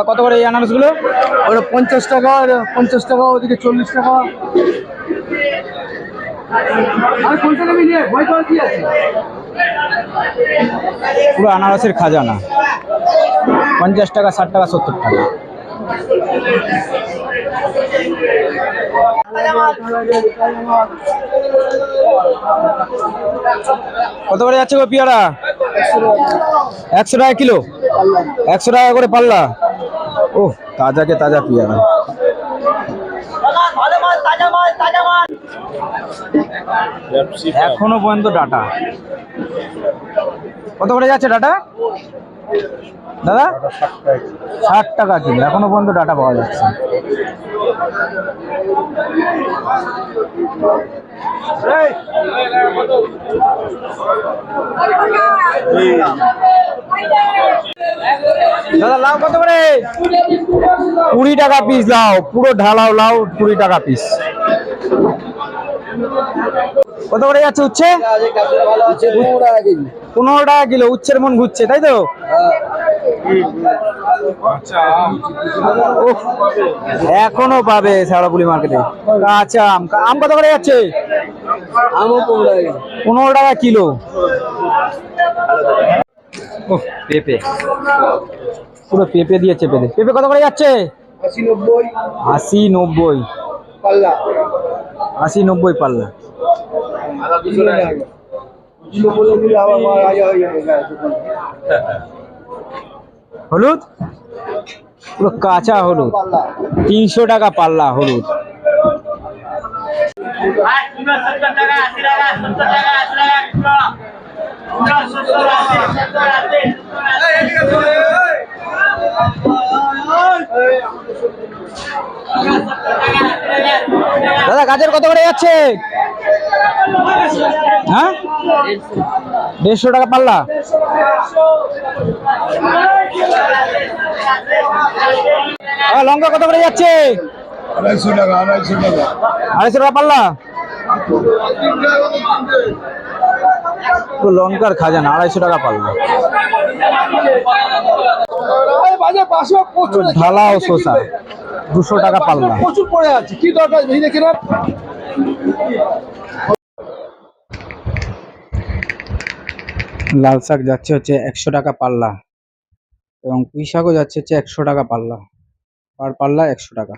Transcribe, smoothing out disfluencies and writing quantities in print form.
কত করে এই আনারসগুলো? ওটা 50 টাকা, 50 টাকা, ওদিকে 40 টাকা। আর কোনটা নেবে নিয়ে ভয় করার কি আছে? পুরো আনারসের খাজানা। 50 টাকা, 60 টাকা, 70 টাকা। কত করে যাচ্ছে গো পেয়ারা? 100 টাকা কিলো, 100 টাকা করে পাল্লা। ও তাজাকে তাজা পেয়ারা। এখনো পর্যন্ত ডাটা। কত করে যাচ্ছে ডাটা দাদা? 60 টাকা কিলো, এখনো পর্যন্ত ডাটা পাওয়া যাচ্ছে। দাদা লাউ কত করে? 20 টাকা পিস লাউ, পুরো ঢালাও লাউ 20 টাকা পিস। কত করে যাচ্ছে উচ্ছে? 15 টাকা কিলো। উচ্ছের মন ঘুরছে তাই তো? এখনো পাবে শেওড়াফুলি মার্কেটে। আচ্ছা আম, আম কত করে যাচ্ছে? 15 টাকা কিলো। পেঁপে, পুরো পেঁপে দিয়ে চেপে দে। পেঁপে কত করে যাচ্ছে? 80 90 পাল্লা, 80 90 পাল্লা। হলুদ, পুরো কাঁচা হলুদ 300 টাকা পাল্লা হলুদ। দাদা গাজর কত করে যাচ্ছে? হ্যাঁ 150 টাকা পাল্লা। লঙ্কা কত করে যাচ্ছে? 250 টাকা, 250 টাকা, 250 টাকা পাল্লা। লঙ্কার খাজানা 250 টাকা পাল্লা। ঢালাও শসা 200 টাকা পাল্লা। প্রচুর পড়ে আছে, কি দরকার ভেঙে কেনার? লাল শাক যাচ্ছে হচ্ছে 100 টাকা পাল্লা এবং পুঁই শাকও যাচ্ছে হচ্ছে 100 টাকা পাল্লা। পার পাল্লা 100 টাকা।